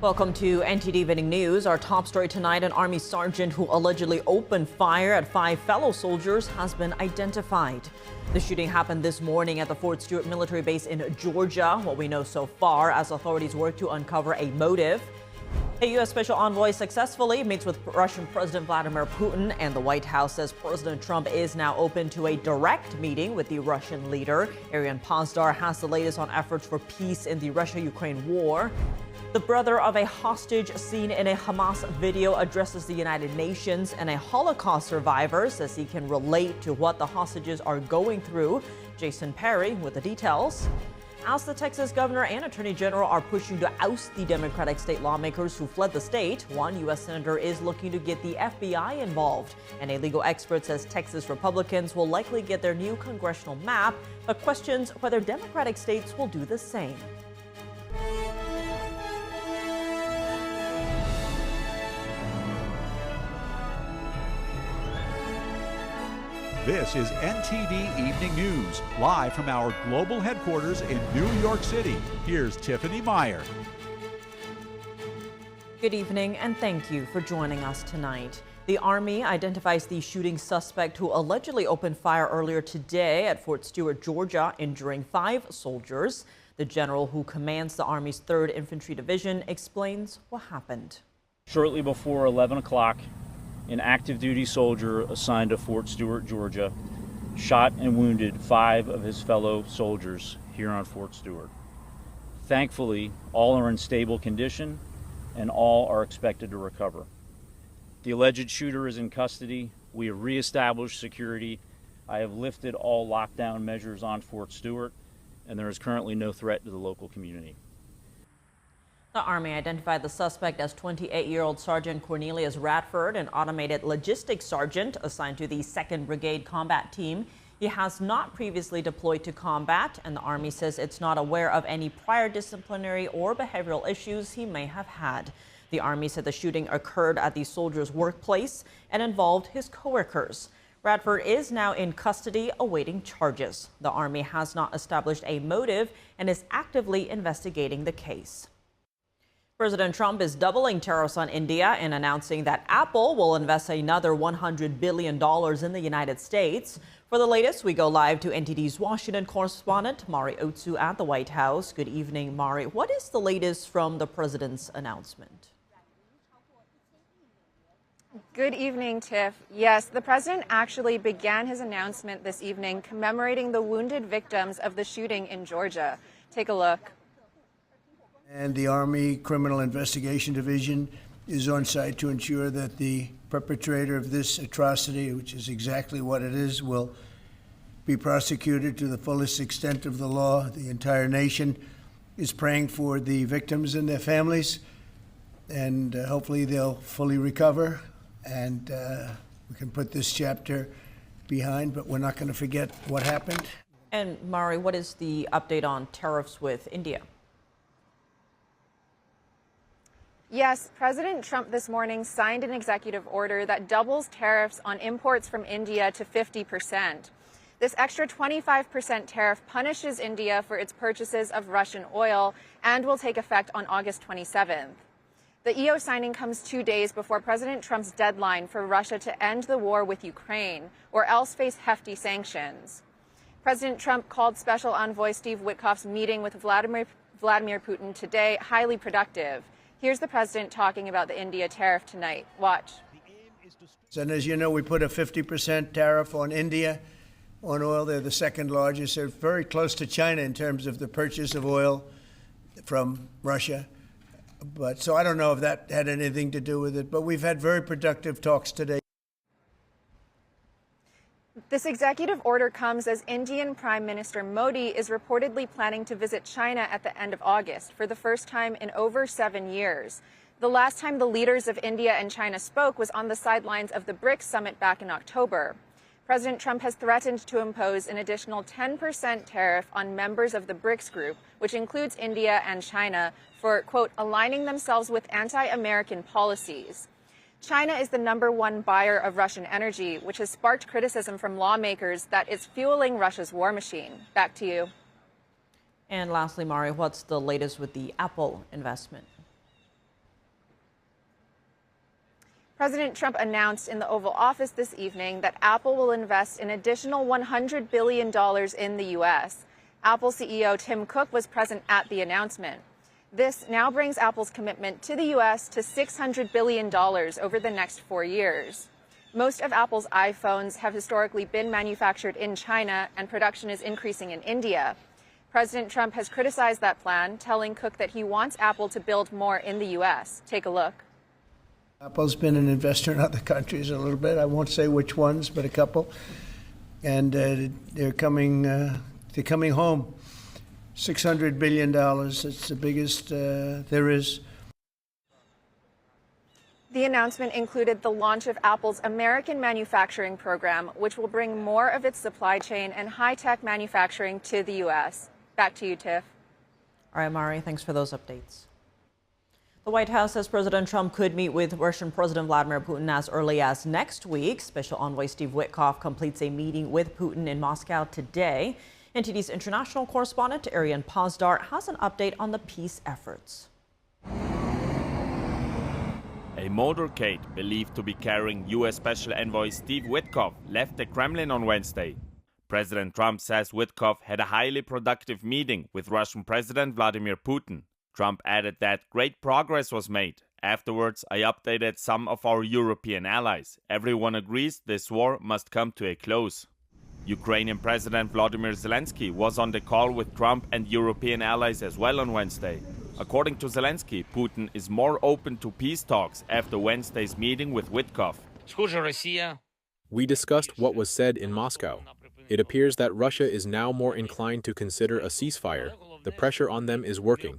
Welcome to NTD Evening News. Our top story tonight, an Army sergeant who allegedly opened fire at 5 fellow soldiers has been identified. The shooting happened this morning at the Fort Stewart military base in Georgia. What we know so far as authorities work to uncover a motive. A U.S. Special Envoy successfully meets with Russian President Vladimir Putin, and the White House says President Trump is now open to a direct meeting with the Russian leader. Arian Pazdar has the latest on efforts for peace in the Russia-Ukraine war. The brother of a hostage seen in a Hamas video addresses the United Nations, and a Holocaust survivor says he can relate to what the hostages are going through. Jason Perry with the details. As the Texas governor and attorney general are pushing to oust the Democratic state lawmakers who fled the state, one U.S. senator is looking to get the FBI involved. And a legal expert says Texas Republicans will likely get their new congressional map, but questions whether Democratic states will do the same. This is NTD Evening News, live from our global headquarters in New York City. Here's Tiffany Meyer. Good evening, and thank you for joining us tonight. The Army identifies the shooting suspect who allegedly opened fire earlier today at Fort Stewart, Georgia, injuring 5 soldiers. The general who commands the Army's 3rd Infantry Division explains what happened. Shortly before 11 o'clock, an active duty soldier assigned to Fort Stewart, Georgia, shot and wounded 5 of his fellow soldiers here on Fort Stewart. Thankfully, all are in stable condition and all are expected to recover. The alleged shooter is in custody. We have reestablished security. I have lifted all lockdown measures on Fort Stewart, and there is currently no threat to the local community. The Army identified the suspect as 28-year-old Sergeant Cornelius Radford, an automated logistics sergeant assigned to the 2nd Brigade Combat Team. He has not previously deployed to combat, and the Army says it's not aware of any prior disciplinary or behavioral issues he may have had. The Army said the shooting occurred at the soldier's workplace and involved his coworkers. Radford is now in custody awaiting charges. The Army has not established a motive and is actively investigating the case. President Trump is doubling tariffs on India and announcing that Apple will invest another $100 billion in the United States. For the latest, we go live to NTD's Washington correspondent, Mari Otsu at the White House. Good evening, Mari. What is the latest from the president's announcement? Good evening, Tiff. Yes, the president actually began his announcement this evening commemorating the wounded victims of the shooting in Georgia. Take a look. And the Army Criminal Investigation Division is on site to ensure that the perpetrator of this atrocity, which is exactly what it is, will be prosecuted to the fullest extent of the law. The entire nation is praying for the victims and their families, and hopefully they'll fully recover, and we can put this chapter behind, but we're not going to forget what happened. And Mari, what is the update on tariffs with India? Yes, President Trump this morning signed an executive order that doubles tariffs on imports from India to 50%. This extra 25% tariff punishes India for its purchases of Russian oil and will take effect on August 27th. The EO signing comes 2 days before President Trump's deadline for Russia to end the war with Ukraine, or else face hefty sanctions. President Trump called Special Envoy Steve Witkoff's meeting with Vladimir Putin today highly productive. Here's the president talking about the India tariff tonight. Watch. And as you know, we put a 50% tariff on India on oil. They're the 2nd largest. They're very close to China in terms of the purchase of oil from Russia. But so I don't know if that had anything to do with it, but we've had very productive talks today. This executive order comes as Indian Prime Minister Modi is reportedly planning to visit China at the end of August for the first time in over 7 years. The last time the leaders of India and China spoke was on the sidelines of the BRICS summit back in October. President Trump has threatened to impose an additional 10% tariff on members of the BRICS group, which includes India and China, for, quote, aligning themselves with anti-American policies. China is the #1 buyer of Russian energy, which has sparked criticism from lawmakers that it's fueling Russia's war machine. Back to you. And lastly, Mari, what's the latest with the Apple investment? President Trump announced in the Oval Office this evening that Apple will invest an additional $100 billion in the U.S. Apple CEO Tim Cook was present at the announcement. This now brings Apple's commitment to the U.S. to $600 billion over the next 4 years. Most of Apple's iPhones have historically been manufactured in China, and production is increasing in India. President Trump has criticized that plan, telling Cook that he wants Apple to build more in the U.S. Take a look. Apple's been an investor in other countries a little bit. I won't say which ones, but a couple. And they're coming home. $600 billion. It's the biggest there is. The announcement included the launch of Apple's American manufacturing program, which will bring more of its supply chain and high-tech manufacturing to the U.S. Back to you, Tiff. All right, Mari, thanks for those updates. The White House says President Trump could meet with Russian President Vladimir Putin as early as next week. Special Envoy Steve Witkoff completes a meeting with Putin in Moscow today. NTD's international correspondent Arian Pazdar has an update on the peace efforts. A motorcade believed to be carrying U.S. Special Envoy Steve Witkoff left the Kremlin on Wednesday. President Trump says Witkoff had a highly productive meeting with Russian President Vladimir Putin. Trump added that great progress was made. Afterwards, I updated some of our European allies. Everyone agrees this war must come to a close. Ukrainian President Volodymyr Zelensky was on the call with Trump and European allies as well on Wednesday. According to Zelensky, Putin is more open to peace talks after Wednesday's meeting with Witkoff. We discussed what was said in Moscow. It appears that Russia is now more inclined to consider a ceasefire. The pressure on them is working.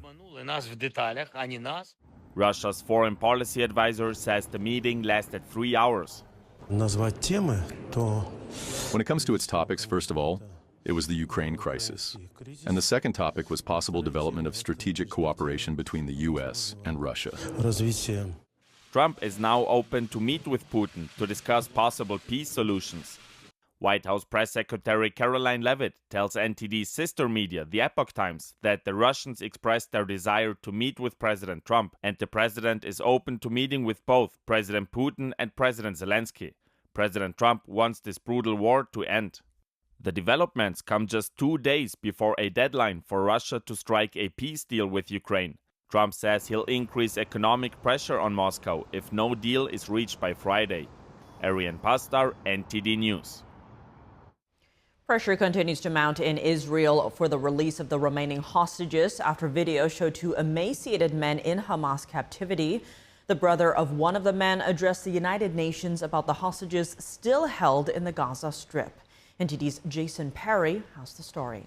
Russia's foreign policy advisor says the meeting lasted 3 hours. When it comes to its topics, first of all, it was the Ukraine crisis. And the second topic was possible development of strategic cooperation between the U.S. and Russia. Trump is now open to meet with Putin to discuss possible peace solutions. White House Press Secretary Caroline Leavitt tells NTD's sister media, the Epoch Times, that the Russians expressed their desire to meet with President Trump, and the president is open to meeting with both President Putin and President Zelensky. President Trump wants this brutal war to end. The developments come just 2 days before a deadline for Russia to strike a peace deal with Ukraine. Trump says he'll increase economic pressure on Moscow if no deal is reached by Friday. Arian Pazdar, NTD News. Pressure continues to mount in Israel for the release of the remaining hostages after video showed 2 emaciated men in Hamas captivity. The brother of one of the men addressed the United Nations about the hostages still held in the Gaza Strip. NTD's Jason Perry has the story.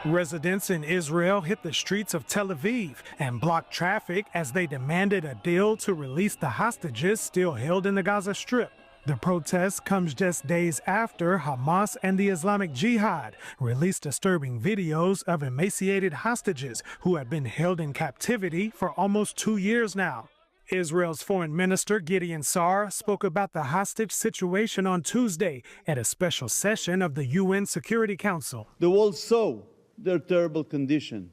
Residents in Israel hit the streets of Tel Aviv and blocked traffic as they demanded a deal to release the hostages still held in the Gaza Strip. The protest comes just days after Hamas and the Islamic Jihad released disturbing videos of emaciated hostages who had been held in captivity for almost 2 years now. Israel's Foreign Minister Gideon Sa'ar spoke about the hostage situation on Tuesday at a special session of the UN Security Council. The world saw their terrible condition,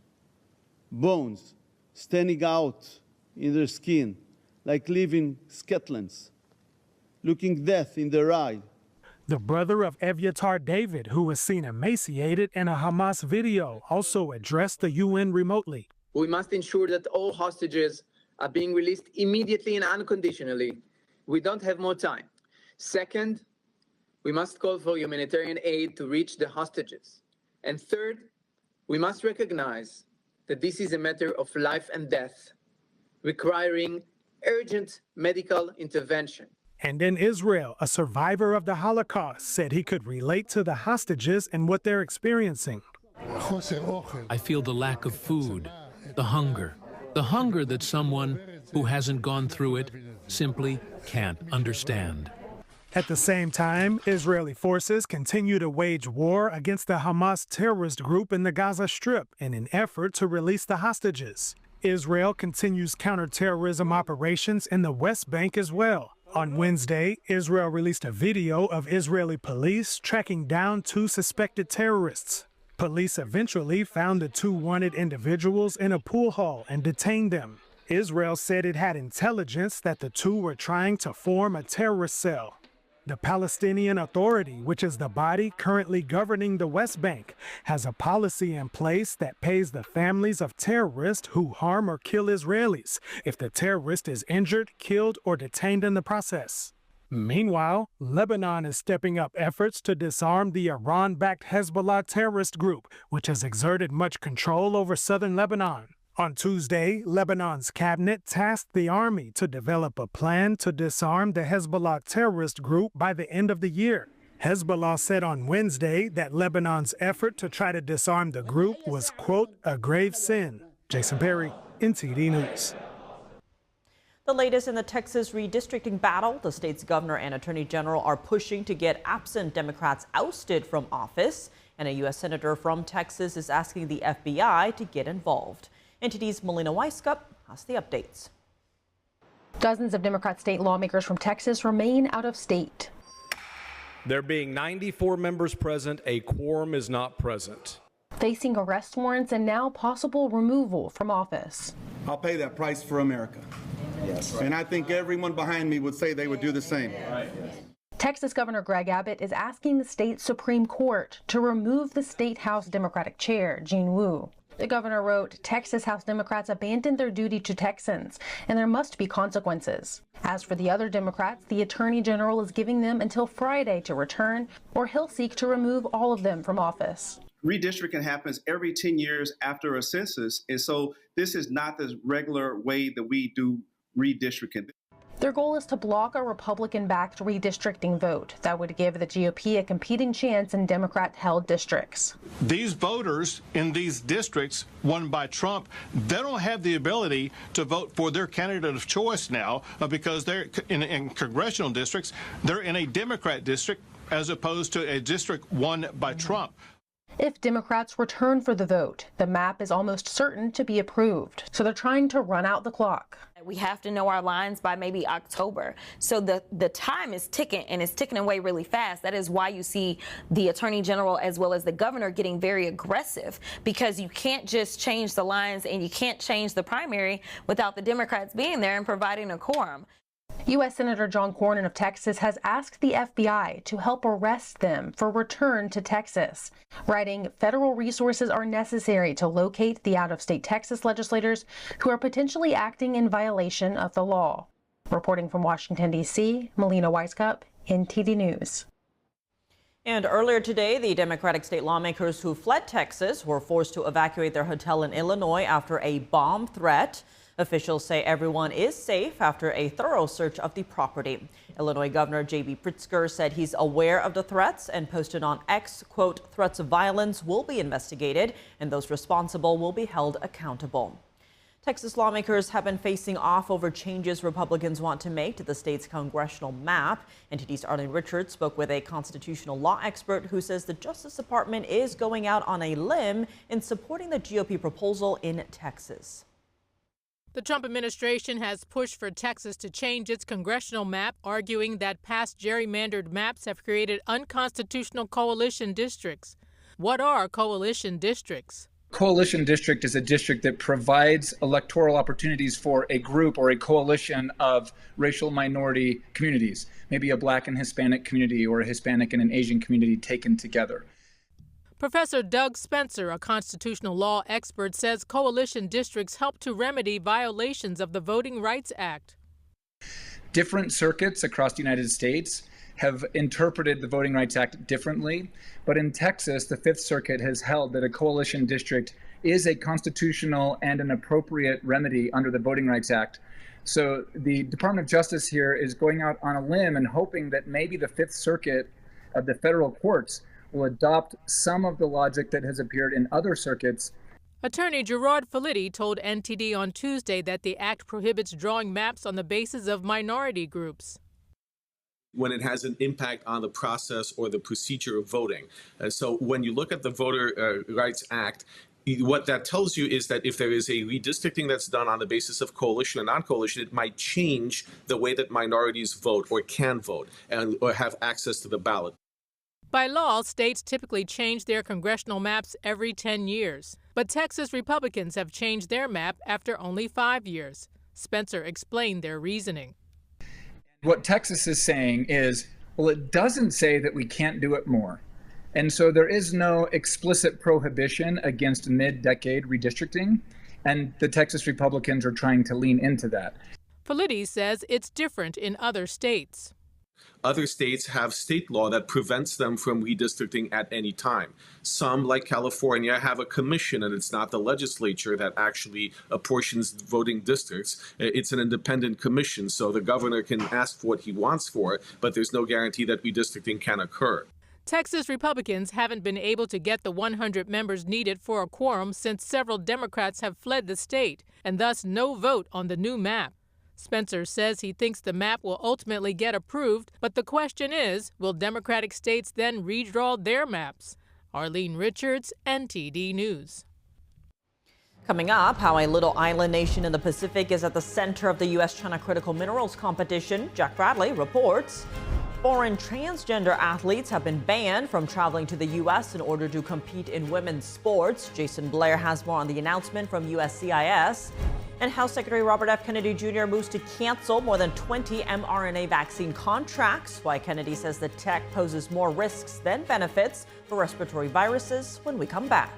bones standing out in their skin like living skeletons, looking death in their eye. The brother of Evyatar David, who was seen emaciated in a Hamas video, also addressed the UN remotely. We must ensure that all hostages are being released immediately and unconditionally. We don't have more time. Second, we must call for humanitarian aid to reach the hostages. And third, we must recognize that this is a matter of life and death, requiring urgent medical intervention. And in Israel, a survivor of the Holocaust said he could relate to the hostages and what they're experiencing. I feel the lack of food, the hunger that someone who hasn't gone through it simply can't understand. At the same time, Israeli forces continue to wage war against the Hamas terrorist group in the Gaza Strip in an effort to release the hostages. Israel continues counterterrorism operations in the West Bank as well. On Wednesday, Israel released a video of Israeli police tracking down 2 suspected terrorists. Police eventually found the 2 wanted individuals in a pool hall and detained them. Israel said it had intelligence that the two were trying to form a terrorist cell. The Palestinian Authority, which is the body currently governing the West Bank, has a policy in place that pays the families of terrorists who harm or kill Israelis if the terrorist is injured, killed, or detained in the process. Meanwhile, Lebanon is stepping up efforts to disarm the Iran-backed Hezbollah terrorist group, which has exerted much control over southern Lebanon. On Tuesday, Lebanon's cabinet tasked the army to develop a plan to disarm the Hezbollah terrorist group by the end of the year. Hezbollah said on Wednesday that Lebanon's effort to try to disarm the group was, quote, a grave sin. Jason Perry, NTD News. The latest in the Texas redistricting battle, the state's governor and attorney general are pushing to get absent Democrats ousted from office. And a U.S. senator from Texas is asking the FBI to get involved. NTD's Melina Weiskup has the updates. Dozens of Democrat state lawmakers from Texas remain out of state. There being 94 members present, a quorum is not present. Facing arrest warrants and now possible removal from office. I'll pay that price for America. Yes. And I think everyone behind me would say they would do the same. Right. Texas Governor Greg Abbott is asking the state Supreme Court to remove the state House Democratic chair, Jean Wu. The governor wrote, Texas House Democrats abandoned their duty to Texans, and there must be consequences. As for the other Democrats, the attorney general is giving them until Friday to return, or he'll seek to remove all of them from office. Redistricting happens every 10 years after a census, and so this is not the regular way that we do redistricting. Their goal is to block a Republican-backed redistricting vote that would give the GOP a competing chance in Democrat-held districts. These voters in these districts won by Trump, they don't have the ability to vote for their candidate of choice now because they're in congressional districts. They're in a Democrat district as opposed to a district won by Trump. If Democrats return for the vote, the map is almost certain to be approved. So they're trying to run out the clock. We have to know our lines by maybe October. So the time is ticking, and it's ticking away really fast. That is why you see the attorney general as well as the governor getting very aggressive, because you can't just change the lines and you can't change the primary without the Democrats being there and providing a quorum. U.S. Senator John Cornyn of Texas has asked the FBI to help arrest them for return to Texas, writing, federal resources are necessary to locate the out-of-state Texas legislators who are potentially acting in violation of the law. Reporting from Washington, D.C., Melina Weiskup, NTD News. And earlier today, the Democratic state lawmakers who fled Texas were forced to evacuate their hotel in Illinois after a bomb threat. Officials say everyone is safe after a thorough search of the property. Illinois Governor J.B. Pritzker said he's aware of the threats and posted on X, quote, threats of violence will be investigated and those responsible will be held accountable. Texas lawmakers have been facing off over changes Republicans want to make to the state's congressional map. NTD's Arlene Richards spoke with a constitutional law expert who says the Justice Department is going out on a limb in supporting the GOP proposal in Texas. The Trump administration has pushed for Texas to change its congressional map, arguing that past gerrymandered maps have created unconstitutional coalition districts. What are coalition districts? Coalition district is a district that provides electoral opportunities for a group or a coalition of racial minority communities, maybe a Black and Hispanic community or a Hispanic and an Asian community taken together. Professor Doug Spencer, a constitutional law expert, says coalition districts help to remedy violations of the Voting Rights Act. Different circuits across the United States have interpreted the Voting Rights Act differently, but in Texas, the Fifth Circuit has held that a coalition district is a constitutional and an appropriate remedy under the Voting Rights Act. So the Department of Justice here is going out on a limb and hoping that maybe the Fifth Circuit of the federal courts will adopt some of the logic that has appeared in other circuits. Attorney Gerard Felitti told NTD on Tuesday that the act prohibits drawing maps on the basis of minority groups. When it has an impact on the process or the procedure of voting. So when you look at the Voter Rights Act, what that tells you is that if there is a redistricting that's done on the basis of coalition and non-coalition, it might change the way that minorities vote or can vote or have access to the ballot. By law, states typically change their congressional maps every 10 years. But Texas Republicans have changed their map after only 5 years. Spencer explained their reasoning. What Texas is saying is, well, it doesn't say that we can't do it more. And so there is no explicit prohibition against mid-decade redistricting, and the Texas Republicans are trying to lean into that. Felides says it's different in other states. Other states have state law that prevents them from redistricting at any time. Some, like California, have a commission, and it's not the legislature that actually apportions voting districts. It's an independent commission, so the governor can ask for what he wants for it, but there's no guarantee that redistricting can occur. Texas Republicans haven't been able to get the 100 members needed for a quorum since several Democrats have fled the state, and thus no vote on the new map. Spencer says he thinks the map will ultimately get approved, but the question is, will Democratic states then redraw their maps? Arlene Richards, NTD News. Coming up, how a little island nation in the Pacific is at the center of the U.S.-China critical minerals competition. Jack Bradley reports. Foreign transgender athletes have been banned from traveling to the U.S. in order to compete in women's sports. Jason Blair has more on the announcement from USCIS. And House Secretary Robert F. Kennedy Jr. moves to cancel more than 20 mRNA vaccine contracts. Why Kennedy says the tech poses more risks than benefits for respiratory viruses when we come back.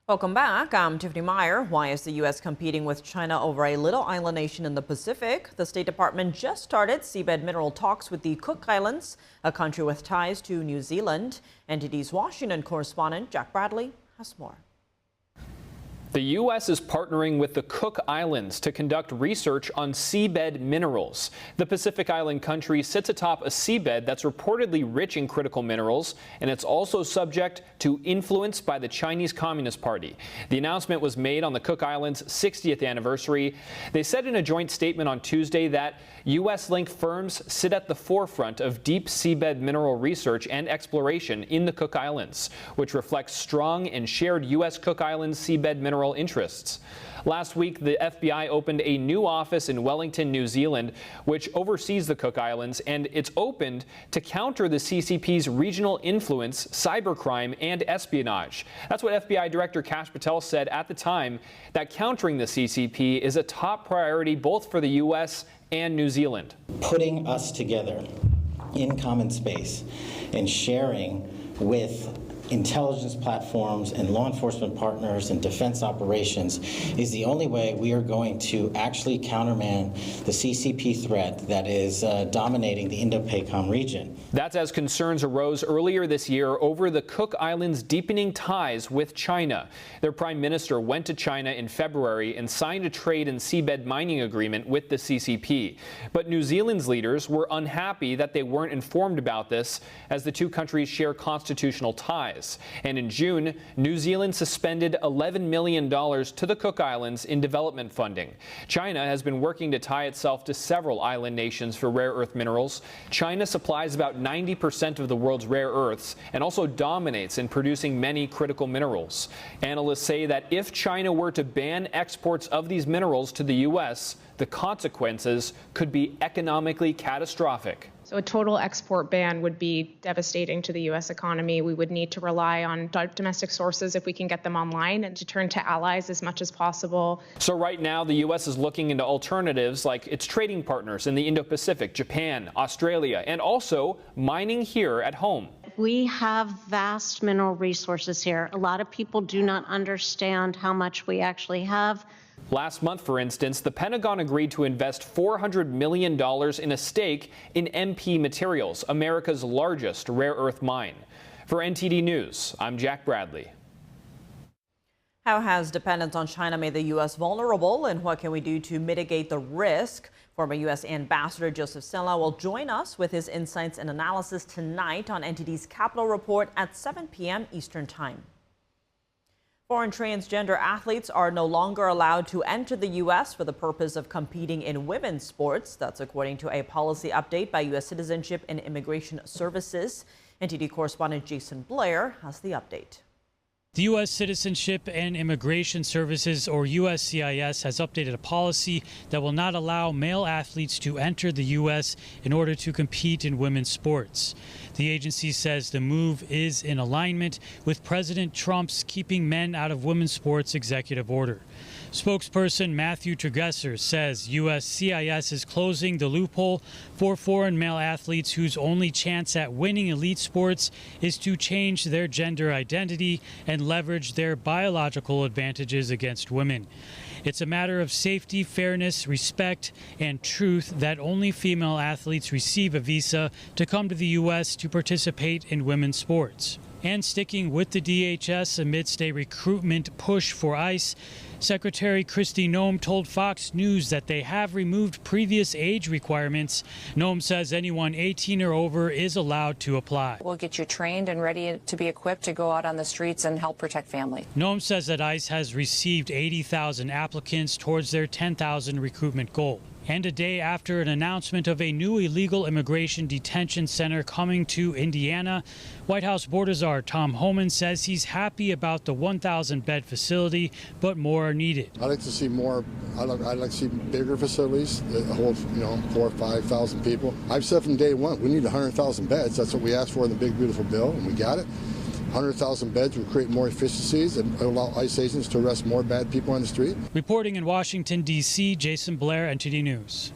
Welcome back. I'm Tiffany Meyer. Why is the U.S. competing with China over a little island nation in the Pacific? The State Department just started seabed mineral talks with the Cook Islands, a country with ties to New Zealand. NTD's Washington correspondent Jack Bradley has more. The U.S. is partnering with the Cook Islands to conduct research on seabed minerals. The Pacific Island country sits atop a seabed that's reportedly rich in critical minerals, and it's also subject to influence by the Chinese Communist Party. The announcement was made on the Cook Islands' 60th anniversary. They said in a joint statement on Tuesday that U.S.-linked firms sit at the forefront of deep seabed mineral research and exploration in the Cook Islands, which reflects strong and shared U.S. Cook Islands seabed mineral interests. Last week, the FBI opened a new office in Wellington, New Zealand, which oversees the Cook Islands, and it's opened to counter the CCP's regional influence, cybercrime, and espionage. That's what FBI Director Kash Patel said at the time, that countering the CCP is a top priority both for the U.S. and New Zealand. Putting us together in common space and sharing with intelligence platforms and law enforcement partners and defense operations is the only way we are going to actually countermand the CCP threat that is dominating the Indo-PACOM region. That's as concerns arose earlier this year over the Cook Islands' deepening ties with China. Their prime minister went to China in February and signed a trade and seabed mining agreement with the CCP. But New Zealand's leaders were unhappy that they weren't informed about this, as the two countries share constitutional ties. And in June, New Zealand suspended $11 million to the Cook Islands in development funding. China has been working to tie itself to several island nations for rare earth minerals. China supplies about 90% of the world's rare earths and also dominates in producing many critical minerals. Analysts say that if China were to ban exports of these minerals to the U.S., the consequences could be economically catastrophic. So a total export ban would be devastating to the U.S. economy. We would need to rely on domestic sources if we can get them online, and to turn to allies as much as possible. So right now, the U.S. is looking into alternatives like its trading partners in the Indo-Pacific, Japan, Australia, and also mining here at home. We have vast mineral resources here. A lot of people do not understand how much we actually have. Last month, for instance, the Pentagon agreed to invest $400 million in a stake in MP Materials, America's largest rare earth mine. For NTD News, I'm Jack Bradley. How has dependence on China made the U.S. vulnerable, and what can we do to mitigate the risk? Former U.S. Ambassador Joseph Sella will join us with his insights and analysis tonight on NTD's Capital Report at 7 p.m. Eastern Time. Foreign transgender athletes are no longer allowed to enter the U.S. for the purpose of competing in women's sports. That's according to a policy update by U.S. Citizenship and Immigration Services. NTD correspondent Jason Blair has the update. The U.S. Citizenship and Immigration Services, or USCIS, has updated a policy that will not allow male athletes to enter the U.S. in order to compete in women's sports. The agency says the move is in alignment with President Trump's Keeping Men Out of Women's Sports executive order. Spokesperson Matthew Tregesser says USCIS is closing the loophole for foreign male athletes whose only chance at winning elite sports is to change their gender identity and leverage their biological advantages against women. It's a matter of safety, fairness, respect, and truth that only female athletes receive a visa to come to the U.S. to participate in women's sports. And sticking with the DHS amidst a recruitment push for ICE, Secretary Kristi Noem told Fox News that they have removed previous age requirements. Noem says anyone 18 or over is allowed to apply. We'll get you trained and ready to be equipped to go out on the streets and help protect family. Noem says that ICE has received 80,000 applicants towards their 10,000 recruitment goal. And a day after an announcement of a new illegal immigration detention center coming to Indiana, White House Border Czar Tom Homan says he's happy about the 1,000-bed facility, but more are needed. I'd like to see more. I'd like to see bigger facilities that hold, 4,000 or 5,000 people. I've said from day one, we need 100,000 beds. That's what we asked for in the big, beautiful bill, and we got it. 100,000 beds would create more efficiencies and allow ICE agents to arrest more bad people on the street. Reporting in Washington, D.C., Jason Blair, NTD News.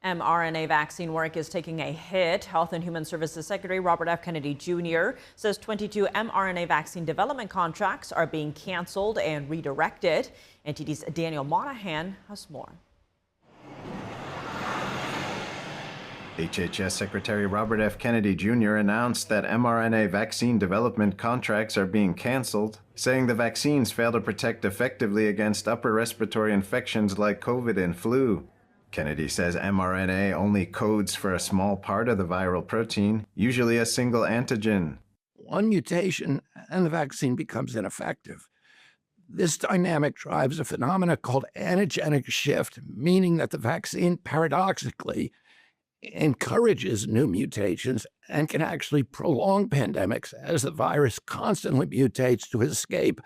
mRNA vaccine work is taking a hit. Health and Human Services Secretary Robert F. Kennedy Jr. says 22 mRNA vaccine development contracts are being canceled and redirected. NTD's Daniel Monahan has more. HHS Secretary Robert F. Kennedy Jr. announced that mRNA vaccine development contracts are being canceled, saying the vaccines fail to protect effectively against upper respiratory infections like COVID and flu. Kennedy says mRNA only codes for a small part of the viral protein, usually a single antigen. One mutation and the vaccine becomes ineffective. This dynamic drives a phenomenon called antigenic shift, meaning that the vaccine paradoxically encourages new mutations and can actually prolong pandemics as the virus constantly mutates to escape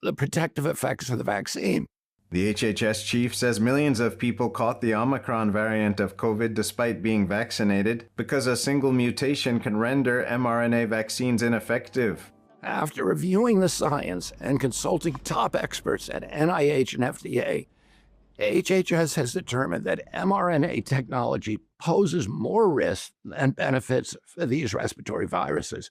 the protective effects of the vaccine. The HHS chief says millions of people caught the Omicron variant of COVID despite being vaccinated because a single mutation can render mRNA vaccines ineffective. After reviewing the science and consulting top experts at NIH and FDA, HHS has determined that mRNA technology poses more risks than benefits for these respiratory viruses.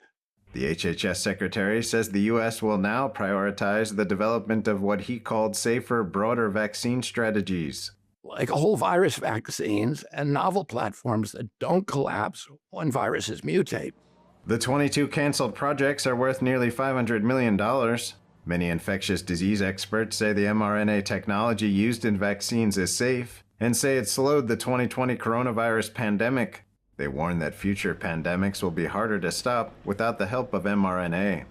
The HHS secretary says the U.S. will now prioritize the development of what he called safer, broader vaccine strategies. Like whole virus vaccines and novel platforms that don't collapse when viruses mutate. The 22 canceled projects are worth nearly $500 million. Many infectious disease experts say the mRNA technology used in vaccines is safe and say it slowed the 2020 coronavirus pandemic. They warn that future pandemics will be harder to stop without the help of mRNA.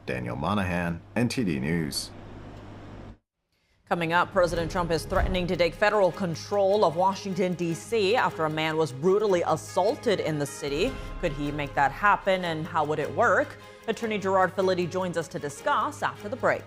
Daniel Monahan, NTD News. Coming up, President Trump is threatening to take federal control of Washington, D.C. after a man was brutally assaulted in the city. Could he make that happen, and how would it work? Attorney Gerard Filitti joins us to discuss after the break.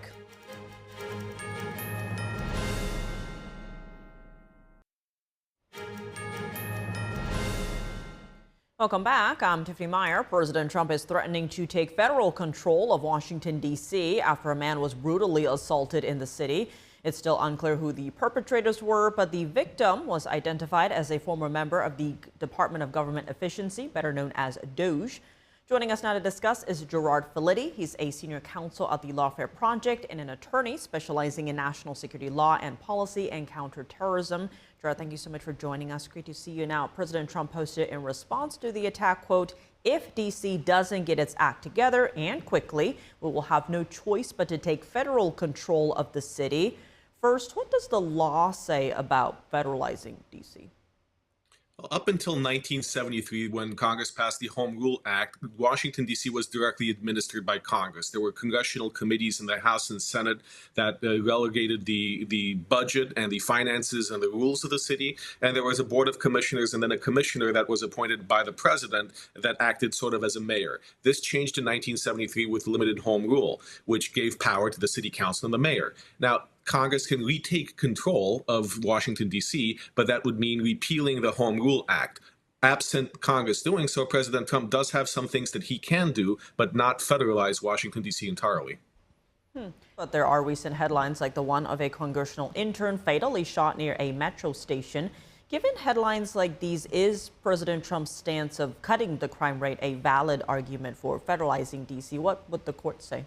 Welcome back. I'm Tiffany Meyer. President Trump is threatening to take federal control of Washington, D.C. after a man was brutally assaulted in the city. It's still unclear who the perpetrators were, but the victim was identified as a former member of the Department of Government Efficiency, better known as DOGE. Joining us now to discuss is Gerard Filitti. He's a senior counsel at the Lawfare Project and an attorney specializing in national security law and policy and counterterrorism. Gerard, thank you so much for joining us. Great to see you now. President Trump posted in response to the attack, quote, "If D.C. doesn't get its act together and quickly, we will have no choice but to take federal control of the city." First, what does the law say about federalizing D.C.? Up until 1973, when Congress passed the Home Rule Act, Washington, D.C. was directly administered by Congress. There were congressional committees in the House and Senate that relegated the budget and the finances and the rules of the city. And there was a board of commissioners and then a commissioner that was appointed by the president that acted sort of as a mayor. This changed in 1973 with limited home rule, which gave power to the city council and the mayor. Now, Congress can retake control of Washington, D.C., but that would mean repealing the Home Rule Act. Absent Congress doing so, President Trump does have some things that he can do, but not federalize Washington, D.C. entirely. But there are recent headlines like the one of a congressional intern fatally shot near a metro station. Given headlines like these, is President Trump's stance of cutting the crime rate a valid argument for federalizing D.C.? What would the court say?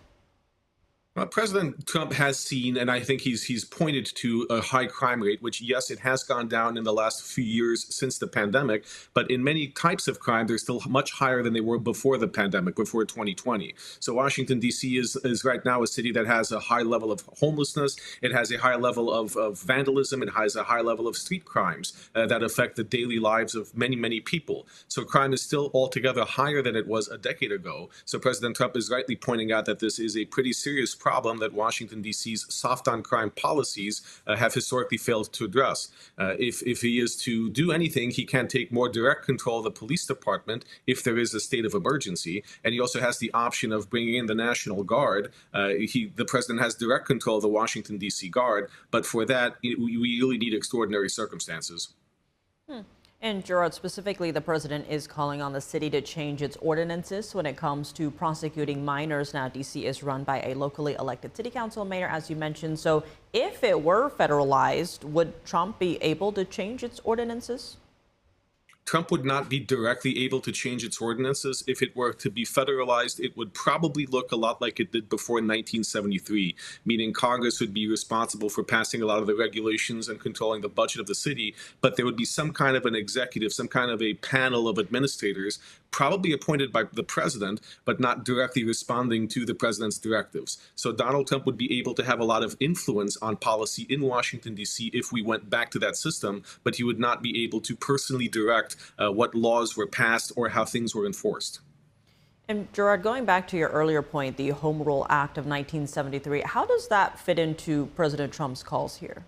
Well, President Trump has seen, and I think he's pointed to a high crime rate, which, yes, it has gone down in the last few years since the pandemic, but in many types of crime, they're still much higher than they were before the pandemic, before 2020. So Washington, D.C. is right now a city that has a high level of homelessness. It has a high level of vandalism. It has a high level of street crimes that affect the daily lives of many, many people. So crime is still altogether higher than it was a decade ago. So President Trump is rightly pointing out that this is a pretty serious problem that Washington, D.C.'s soft on crime policies have historically failed to address. If he is to do anything, he can take more direct control of the police department if there is a state of emergency. And he also has the option of bringing in the National Guard. The president has direct control of the Washington, D.C. Guard. But for that, we really need extraordinary circumstances. And Gerard, specifically, the president is calling on the city to change its ordinances when it comes to prosecuting minors. Now, D.C. is run by a locally elected city council mayor, as you mentioned. So if it were federalized, would Trump be able to change its ordinances? Trump would not be directly able to change its ordinances. If it were to be federalized, it would probably look a lot like it did before 1973, meaning Congress would be responsible for passing a lot of the regulations and controlling the budget of the city, but there would be some kind of an executive, some kind of a panel of administrators, probably appointed by the president, but not directly responding to the president's directives. So Donald Trump would be able to have a lot of influence on policy in Washington, D.C. if we went back to that system, but he would not be able to personally direct what laws were passed or how things were enforced. And Gerard, going back to your earlier point, the Home Rule Act of 1973, how does that fit into President Trump's calls here?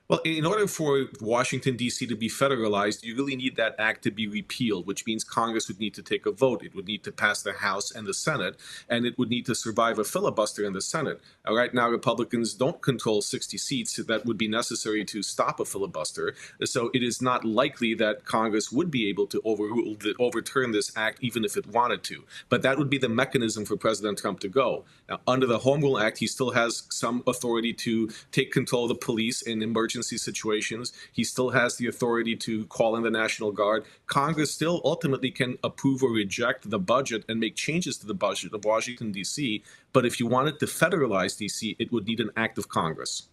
Well, in order for Washington, D.C. to be federalized, you really need that act to be repealed, which means Congress would need to take a vote. It would need to pass the House and the Senate, and it would need to survive a filibuster in the Senate. Right now, Republicans don't control 60 seats that would be necessary to stop a filibuster. So it is not likely that Congress would be able to overturn this act, even if it wanted to. But that would be the mechanism for President Trump to go. Now, under the Home Rule Act, he still has some authority to take control of the police in emergency situations. He still has the authority to call in the National Guard. Congress still ultimately can approve or reject the budget and make changes to the budget of Washington, D.C. But if you wanted to federalize D.C., it would need an act of Congress.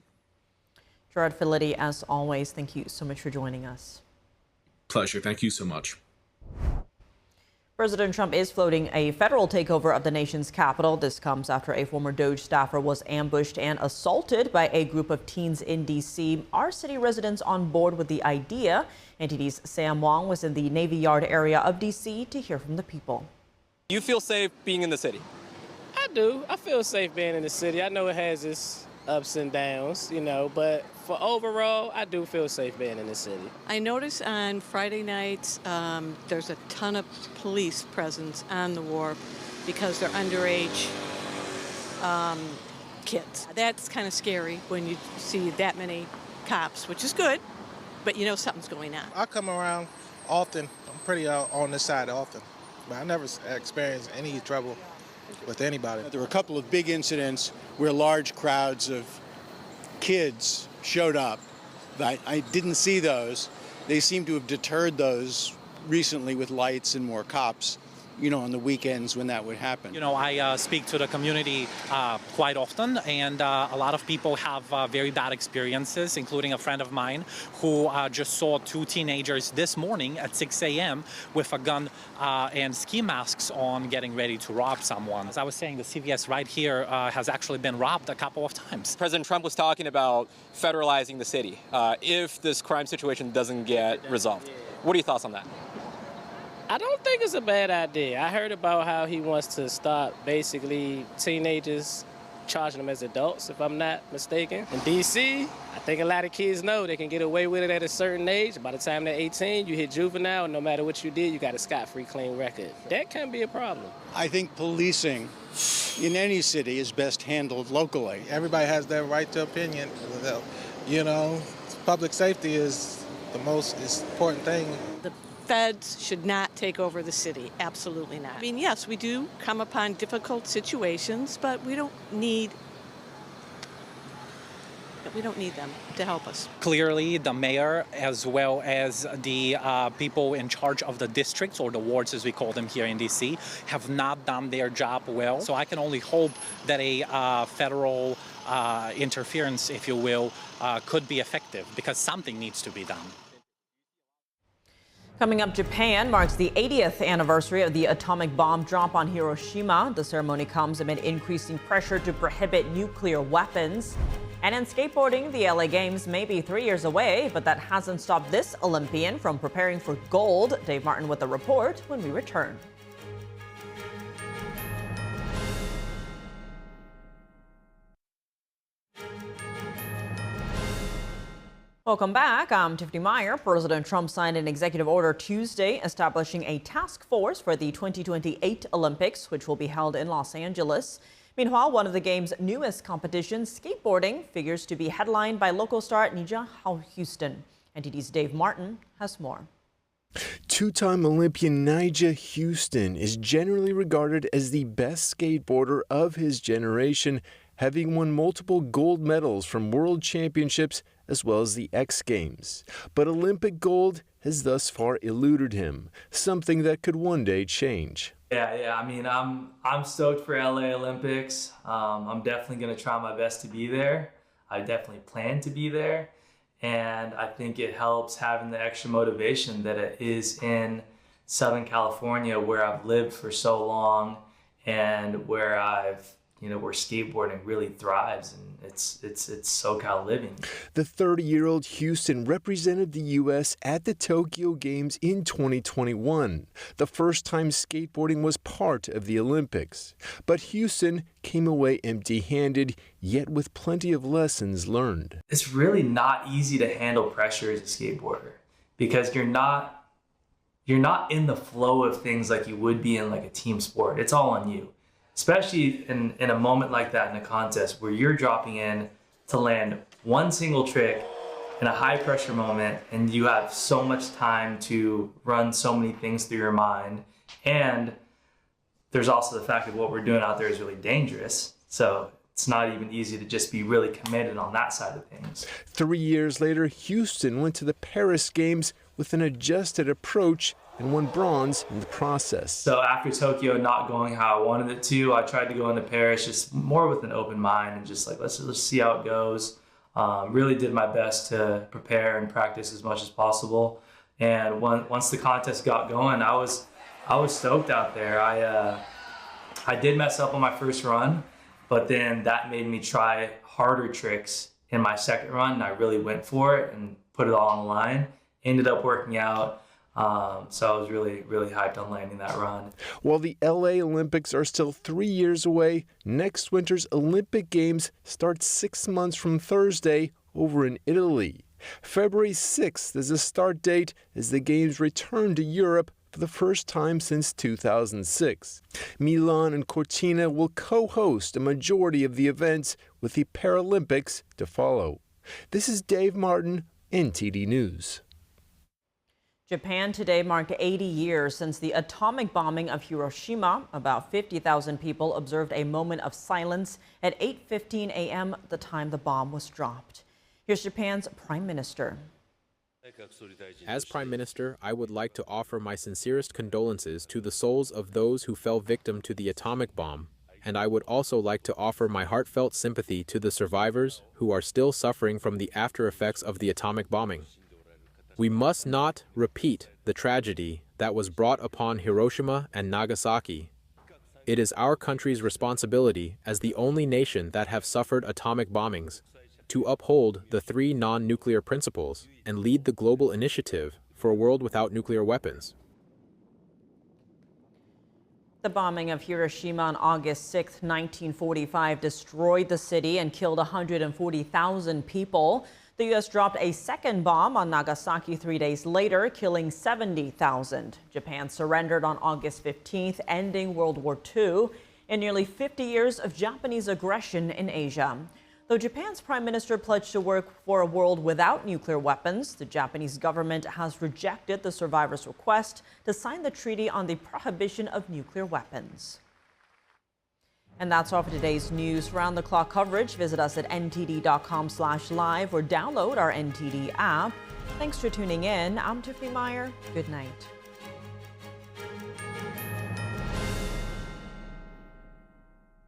Gerard Filitti, as always, thank you so much for joining us. Pleasure. Thank you so much. President Trump is floating a federal takeover of the nation's capital. This comes after a former DOJ staffer was ambushed and assaulted by a group of teens in D.C. Are city residents on board with the idea? NTD's Sam Wong was in the Navy Yard area of D.C. to hear from the people. You feel safe being in the city? I do. I feel safe being in the city. I know it has its ups and downs, but for overall, I do feel safe being in the city. I noticed on Friday nights there's a ton of police presence on the wharf because they're underage kids. That's kind of scary when you see that many cops, which is good, but something's going on. I come around often. I'm pretty on this side often, but I never experienced any trouble with anybody. There were a couple of big incidents where large crowds of kids showed up. I didn't see those. They seem to have deterred those recently with lights and more cops, on the weekends when that would happen. I speak to the community quite often, and a lot of people have very bad experiences, including a friend of mine who just saw two teenagers this morning at 6 a.m. with a gun and ski masks on, getting ready to rob someone. As I was saying, the CVS right here has actually been robbed a couple of times. President Trump was talking about federalizing the city if this crime situation doesn't get resolved. What are your thoughts on that? I don't think it's a bad idea. I heard about how he wants to stop basically teenagers charging them as adults, if I'm not mistaken. In D.C., I think a lot of kids know they can get away with it at a certain age. By the time they're 18, you hit juvenile, and no matter what you did, you got a scot-free clean record. That can be a problem. I think policing in any city is best handled locally. Everybody has their right to opinion. You know, public safety is the most important thing. The feds should not take over the city. Absolutely not. I mean, yes, we do come upon difficult situations, but we don't need them to help us. Clearly, the mayor, as well as the people in charge of the districts, or the wards as we call them here in D.C., have not done their job well. So I can only hope that a federal interference, if you will, could be effective, because something needs to be done. Coming up, Japan marks the 80th anniversary of the atomic bomb drop on Hiroshima. The ceremony comes amid increasing pressure to prohibit nuclear weapons. And in skateboarding, the LA Games may be 3 years away, but that hasn't stopped this Olympian from preparing for gold. Dave Martin with the report when we return. Welcome back. I'm Tiffany Meyer. President Trump signed an executive order Tuesday establishing a task force for the 2028 Olympics, which will be held in Los Angeles. Meanwhile, one of the game's newest competitions, skateboarding, figures to be headlined by local star Nija Huston. NTD's Dave Martin has more. Two-time Olympian Nija Huston is generally regarded as the best skateboarder of his generation, having won multiple gold medals from world championships as well as the X Games. But Olympic gold has thus far eluded him, something that could one day change. Yeah. I mean, I'm stoked for LA Olympics. I'm definitely going to try my best to be there. I definitely plan to be there. And I think it helps having the extra motivation that it is in Southern California, where I've lived for so long and where where skateboarding really thrives, and it's SoCal living. The 30-year-old Huston represented the U.S. at the Tokyo Games in 2021, the first time skateboarding was part of the Olympics. But Huston came away empty-handed, yet with plenty of lessons learned. It's really not easy to handle pressure as a skateboarder, because you're not in the flow of things like you would be in like a team sport. It's all on you. Especially in a moment like that in a contest where you're dropping in to land one single trick in a high pressure moment, and you have so much time to run so many things through your mind. And there's also the fact that what we're doing out there is really dangerous. So it's not even easy to just be really committed on that side of things. 3 years later, Huston went to the Paris Games with an adjusted approach and won bronze in the process. So after Tokyo not going how I wanted it to, I tried to go into Paris just more with an open mind and just like, let's see how it goes. Really did my best to prepare and practice as much as possible. And once the contest got going, I was stoked out there. I did mess up on my first run, but then that made me try harder tricks in my second run, and I really went for it and put it all on the line. Ended up working out. So I was really, really hyped on landing that run. While the LA Olympics are still 3 years away, next winter's Olympic Games start 6 months from Thursday over in Italy. February 6th is the start date as the Games return to Europe for the first time since 2006. Milan and Cortina will co-host a majority of the events, with the Paralympics to follow. This is Dave Martin, NTD News. Japan today marked 80 years since the atomic bombing of Hiroshima. About 50,000 people observed a moment of silence at 8:15 a.m., the time the bomb was dropped. Here's Japan's Prime Minister. As Prime Minister, I would like to offer my sincerest condolences to the souls of those who fell victim to the atomic bomb, and I would also like to offer my heartfelt sympathy to the survivors who are still suffering from the after effects of the atomic bombing. We must not repeat the tragedy that was brought upon Hiroshima and Nagasaki. It is our country's responsibility, as the only nation that have suffered atomic bombings, to uphold the 3 non-nuclear principles and lead the global initiative for a world without nuclear weapons. The bombing of Hiroshima on August 6, 1945 destroyed the city and killed 140,000 people. The U.S. dropped a second bomb on Nagasaki 3 days later, killing 70,000. Japan surrendered on August 15th, ending World War II in nearly 50 years of Japanese aggression in Asia. Though Japan's prime minister pledged to work for a world without nuclear weapons, the Japanese government has rejected the survivors' request to sign the treaty on the prohibition of nuclear weapons. And that's all for today's news. For round-the-clock coverage, visit us at ntd.com/live or download our NTD app. Thanks for tuning in. I'm Tiffany Meyer. Good night.